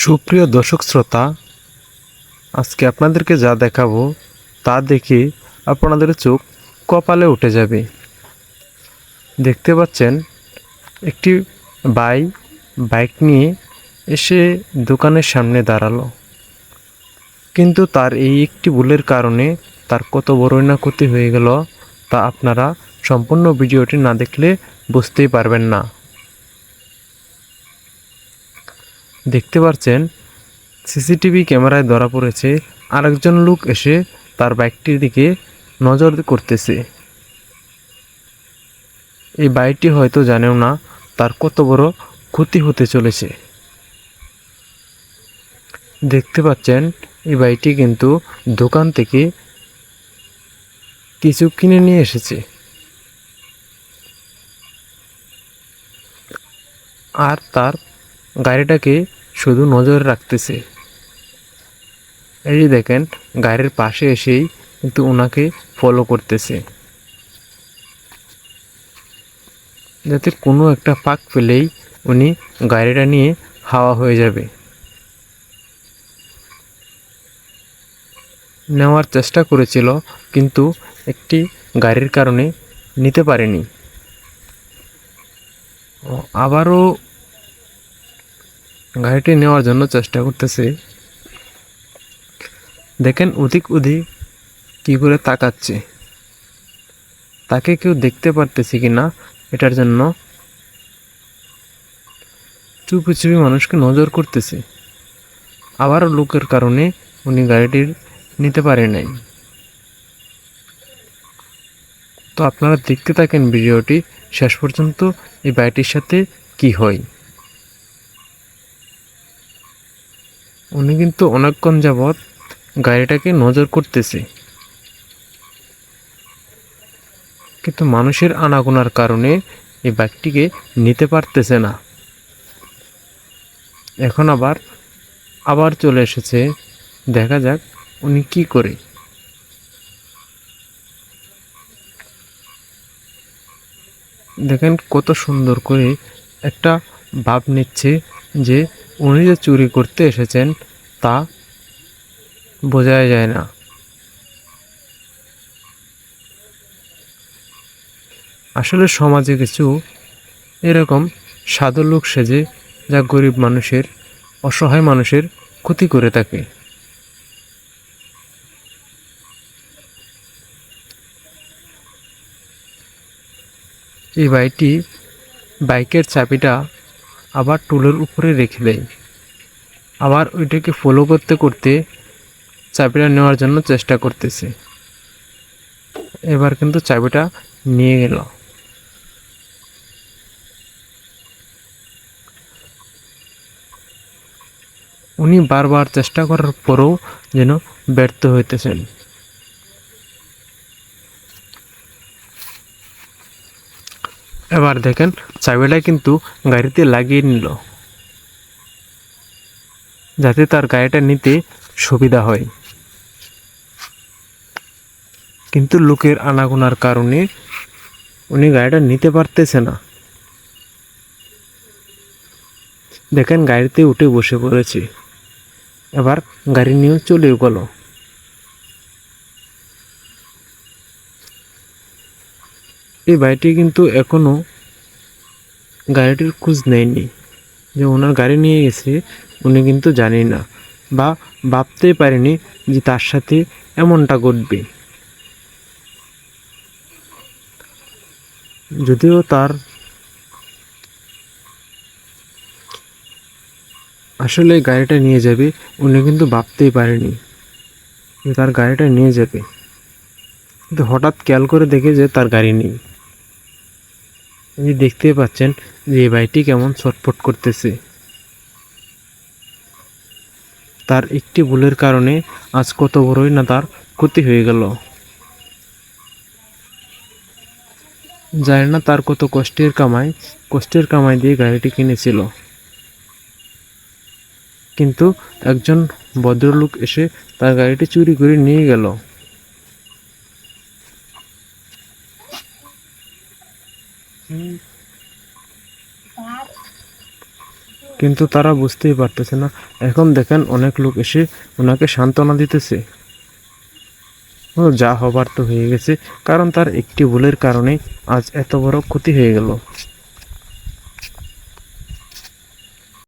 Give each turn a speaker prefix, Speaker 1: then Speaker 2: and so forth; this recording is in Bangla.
Speaker 1: সুপ্রিয় দর্শক শ্রোতা, আজকে আপনাদেরকে যা দেখাবো তা দেখে আপনাদের চোখ কপালে উঠে যাবে। দেখতে পাচ্ছেন একটি বাইক নিয়ে এসে দোকানের সামনে দাঁড়ালো, কিন্তু তার এই একটি ভুলের কারণে তার কত বড়ই না ক্ষতি হয়ে গেল তা আপনারা সম্পূর্ণ ভিডিওটি না দেখলে বুঝতেই পারবেন না। দেখতে পাচ্ছেন সিসিটিভি ক্যামেরায় ধরা পড়েছে আরেকজন লোক এসে তার বাইকটির দিকে নজর করতেছে। এই বাইকটি হয়তো জানেও না তার কত বড় ক্ষতি হতে চলেছে। দেখতে পাচ্ছেন এই বাইকটি কিন্তু দোকান থেকে কিছু কিনে নিয়ে এসেছে, আর তার গাড়িটাকে শুধু নজর রাখতেছে। এই যে দেখেন গাড়ির পাশে এসেই কিন্তু ওনাকে ফলো করতেছে, যাতে কোনো একটা ফাঁক পেলেই উনি গাড়িটা নিয়ে হাওয়া হয়ে যাবে। নেওয়ার চেষ্টা করেছিল, কিন্তু একটি গাড়ির কারণে নিতে পারেনি। আবারও গাড়িটি নেওয়ার জন্য চেষ্টা করতেছে। দেখেন ওদিক কি করে তাকাচ্ছে, তাকে কেউ দেখতে পারতেছে কিনা এটার জন্য চুপি চুপি মানুষকে নজর করতেছে। আবারও লোকের কারণে উনি গাড়িটির নিতে পারে নাই। তো আপনারা দেখতে থাকেন ভিডিওটি শেষ পর্যন্ত, এই বাইকটির সাথে কি হয়। উনি কিন্তু অনেকক্ষণ যাবৎ গাড়িটাকে নজর করতেছে, কিন্তু মানুষের আনাগোনার কারণে এই বাইকটিকে নিতে পারতেছে না। এখন আবার চলে এসেছে, দেখা যাক উনি কি করে। দেখেন কত সুন্দর করে একটা ভাব নিচ্ছে যে উনি যে চুরি করতে এসেছেন তা বোঝাই যায় না। আসলে সমাজে কিছু এরকম সাধু লোক সেজে যা গরিব মানুষের, অসহায় মানুষের ক্ষতি করে থাকে। এই বাইকের চাবিটা আবার টুলের উপরে রেখে দেয়, আবার ওইটাকে ফলো করতে করতে চাবিটা নেওয়ার জন্য চেষ্টা করতেছে। এবার কিন্তু চাবিটা নিয়ে গেল। উনি বারবার চেষ্টা করার পরেও যেন ব্যর্থ হইতেছেন। এবার দেখেন চাবিটা কিন্তু গাড়িতে লাগিয়ে নিল, যাতে তার গাড়িটা নিতে সুবিধা হয়। কিন্তু লোকের আনাগোনার কারণে উনি গাড়িটা নিতে পারতেছে না। দেখেন গাড়িতে উঠে বসে পড়েছে, এবার গাড়ি নিয়ে চলে গেল। এই ভাইটি কিন্তু এখনো গাড়িটির খোঁজ নেয়নি, যে ওনার গাড়ি নিয়ে গেছে উনি কিন্তু জানি না, বা ভাবতেই পারেনি যে তার সাথে এমনটা ঘটবে। যদিও তার আসলে গাড়িটা নিয়ে যাবে উনি কিন্তু ভাবতেই পারেনি যে তার গাড়িটা নিয়ে যাবে, কিন্তু হঠাৎ খেয়াল করে দেখে যে তার গাড়ি নেই। দেখতেই পাচ্ছেন যে এই ভাইটি কেমন ছটফট করতেছে। তার একটি ভুলের কারণে আজ কত বড়ই না তার ক্ষতি হয়ে গেল। জানি না তার কত কষ্টের কামাই দিয়ে গাড়িটি কিনেছিল, কিন্তু একজন ভদ্রলোক এসে তার গাড়িটি চুরি করে নিয়ে গেল। কিন্তু তারা বুঝতেই পারতেছে না। এখন দেখেন অনেক লোক এসে ওনাকে সান্ত্বনা দিতেছে। ও যা হবার তো হয়ে গেছে, কারণ তার একটি ভুলের কারণে আজ এত বড় ক্ষতি হয়ে গেল।